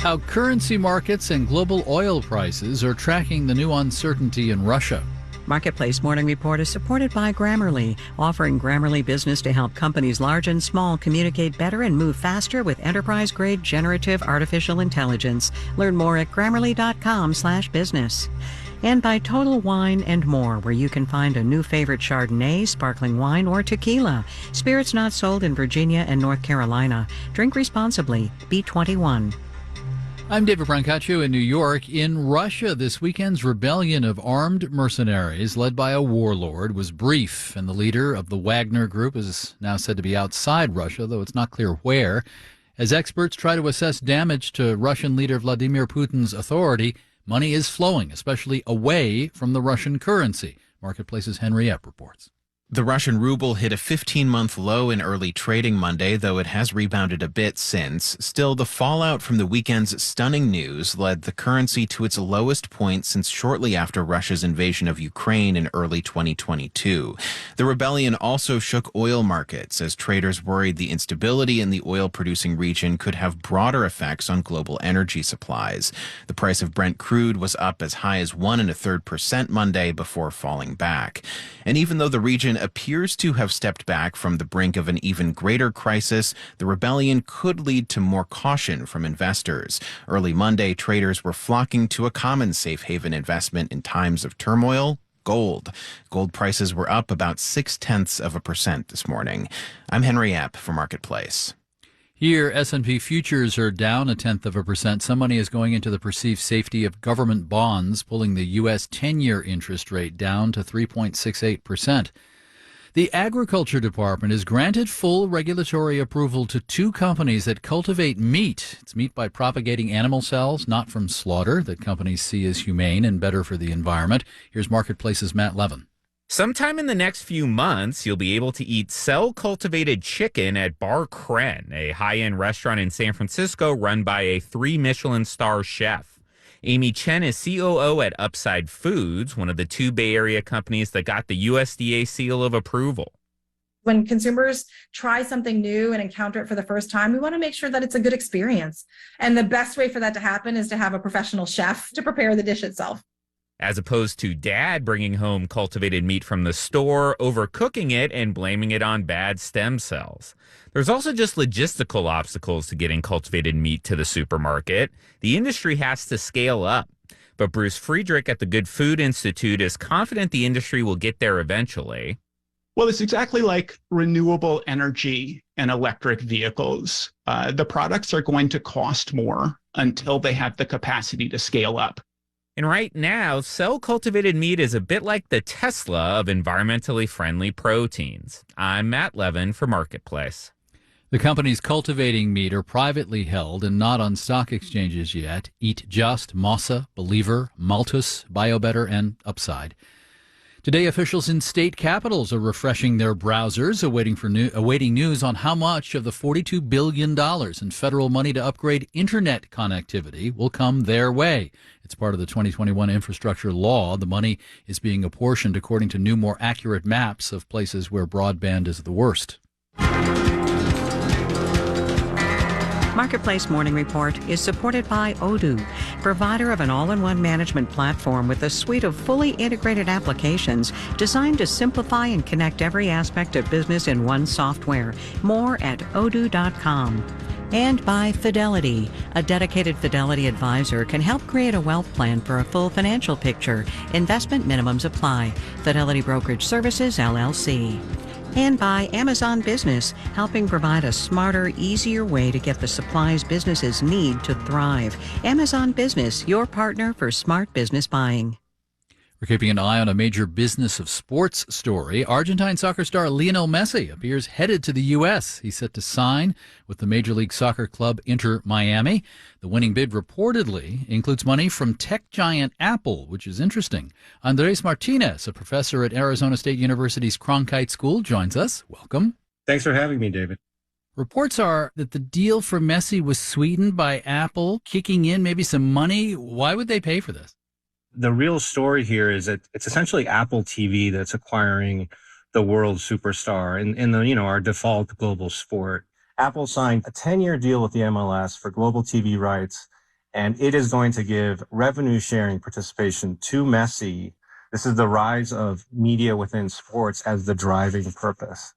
How currency markets and global oil prices are tracking the new uncertainty in Russia. Marketplace Morning Report is supported by Grammarly, offering Grammarly Business to help companies large and small communicate better and move faster with enterprise-grade generative artificial intelligence. Learn more at Grammarly.com/business. And by Total Wine and More, where you can find a new favorite Chardonnay, sparkling wine, or tequila. Spirits not sold in Virginia and North Carolina. Drink responsibly. B21. I'm David Brancaccio in New York. In Russia, this weekend's rebellion of armed mercenaries led by a warlord was brief, and the leader of the Wagner Group is now said to be outside Russia, though it's not clear where. As experts try to assess damage to Russian leader Vladimir Putin's authority, money is flowing, especially away from the Russian currency. Marketplace's Henry Epp reports. The Russian ruble hit a 15-month low in early trading Monday, though it has rebounded a bit since. Still, the fallout from the weekend's stunning news led the currency to its lowest point since shortly after Russia's invasion of Ukraine in early 2022. The rebellion also shook oil markets as traders worried the instability in the oil-producing region could have broader effects on global energy supplies. The price of Brent crude was up as high as 1.33% Monday before falling back. And even though the region appears to have stepped back from the brink of an even greater crisis, the rebellion could lead to more caution from investors. Early Monday, traders were flocking to a common safe haven investment in times of turmoil: gold. Gold prices were up about 0.6% this morning. I'm Henry Epp for Marketplace. Here, S&P futures are down 0.1%. Some money is going into the perceived safety of government bonds, pulling the U.S. 10-year interest rate down to 3.68%. The Agriculture Department has granted full regulatory approval to 2 companies that cultivate meat. It's meat by propagating animal cells, not from slaughter, that companies see as humane and better for the environment. Here's Marketplace's Matt Levin. Sometime in the next few months, you'll be able to eat cell-cultivated chicken at Bar Kren, a high-end restaurant in San Francisco run by a 3-Michelin-star chef. Amy Chen is COO at Upside Foods, one of the 2 Bay Area companies that got the USDA seal of approval. When consumers try something new and encounter it for the first time, we want to make sure that it's a good experience. And the best way for that to happen is to have a professional chef to prepare the dish itself. As opposed to dad bringing home cultivated meat from the store, overcooking it, and blaming it on bad stem cells. There's also just logistical obstacles to getting cultivated meat to the supermarket. The industry has to scale up. But Bruce Friedrich at the Good Food Institute is confident the industry will get there eventually. Well, it's exactly like renewable energy and electric vehicles. The products are going to cost more until they have the capacity to scale up. And right now, cell-cultivated meat is a bit like the Tesla of environmentally friendly proteins. I'm Matt Levin for Marketplace. The companies cultivating meat are privately held and not on stock exchanges yet. Eat Just, Mossa, Believer, Maltus, BioBetter, and Upside. Today, officials in state capitals are refreshing their browsers, awaiting news on how much of the $42 billion in federal money to upgrade internet connectivity will come their way. It's part of the 2021 infrastructure law. The money is being apportioned according to new, more accurate maps of places where broadband is the worst. Marketplace Morning Report is supported by Odoo, provider of an all-in-one management platform with a suite of fully integrated applications designed to simplify and connect every aspect of business in one software. More at odoo.com. And by Fidelity. A dedicated Fidelity advisor can help create a wealth plan for a full financial picture. Investment minimums apply. Fidelity Brokerage Services, LLC. And by Amazon Business, helping provide a smarter, easier way to get the supplies businesses need to thrive. Amazon Business, your partner for smart business buying. We're keeping an eye on a major business of sports story. Argentine soccer star Lionel Messi appears headed to the U.S. He's set to sign with the Major League Soccer club Inter Miami. The winning bid reportedly includes money from tech giant Apple, which is interesting. Andres Martinez, a professor at Arizona State University's Cronkite School, joins us. Welcome. Thanks for having me, David. Reports are that the deal for Messi was sweetened by Apple kicking in maybe some money. Why would they pay for this? The real story here is that it's essentially Apple TV that's acquiring the world superstar in the, our default global sport. Apple signed a 10-year deal with the MLS for global TV rights And it is going to give revenue sharing participation to Messi. This is the rise of media within sports as the driving purpose.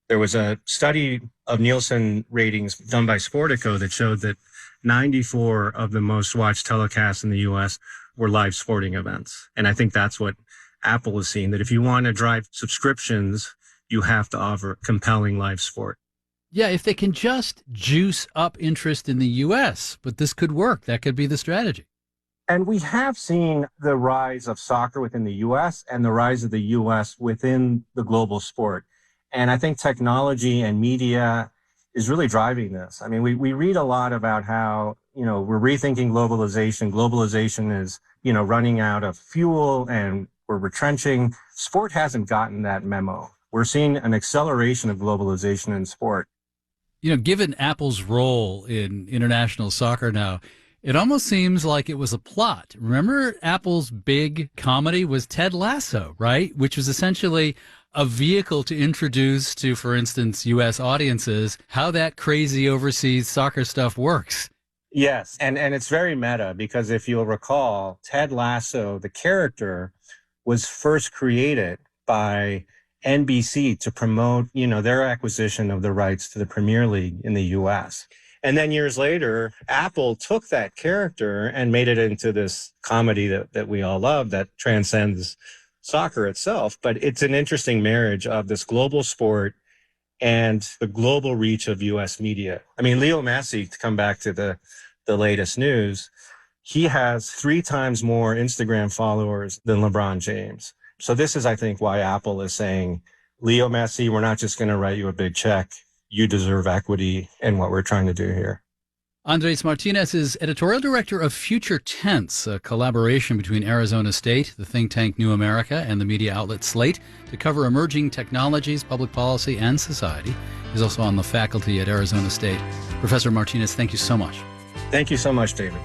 There was a study of Nielsen ratings done by Sportico that showed that 94 of the most watched telecasts in the US were live sporting events. And I think that's what Apple is seeing, that if you want to drive subscriptions, you have to offer compelling live sport. Yeah, if they can just juice up interest in the U.S., but this could work. That could be the strategy. And we have seen the rise of soccer within the U.S. and the rise of the U.S. within the global sport. And I think technology and media is really driving this. I mean, we read a lot about how, we're rethinking globalization. Globalization is, running out of fuel and we're retrenching. Sport hasn't gotten that memo. We're seeing an acceleration of globalization in sport. Given Apple's role in international soccer now, it almost seems like it was a plot. Remember, Apple's big comedy was Ted Lasso, right? Which was essentially a vehicle to introduce to, for instance, U.S. audiences how that crazy overseas soccer stuff works. Yes, and it's very meta because if you'll recall, Ted Lasso, the character, was first created by NBC to promote, their acquisition of the rights to the Premier League in the US. And then years later, Apple took that character and made it into this comedy that we all love that transcends soccer itself. But it's an interesting marriage of this global sport and the global reach of US media. I mean, Leo Messi, to come back to the latest news, he has 3 times more Instagram followers than LeBron James. So this is, I think, why Apple is saying, Leo Messi, we're not just going to write you a big check. You deserve equity in what we're trying to do here. Andres Martinez is editorial director of Future Tense, a collaboration between Arizona State, the think tank New America, and the media outlet Slate to cover emerging technologies, public policy, and society. He's also on the faculty at Arizona State. Professor Martinez, thank you so much. Thank you so much, David.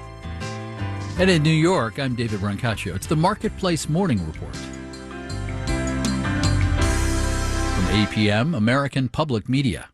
And in New York, I'm David Brancaccio. It's the Marketplace Morning Report. From APM, American Public Media.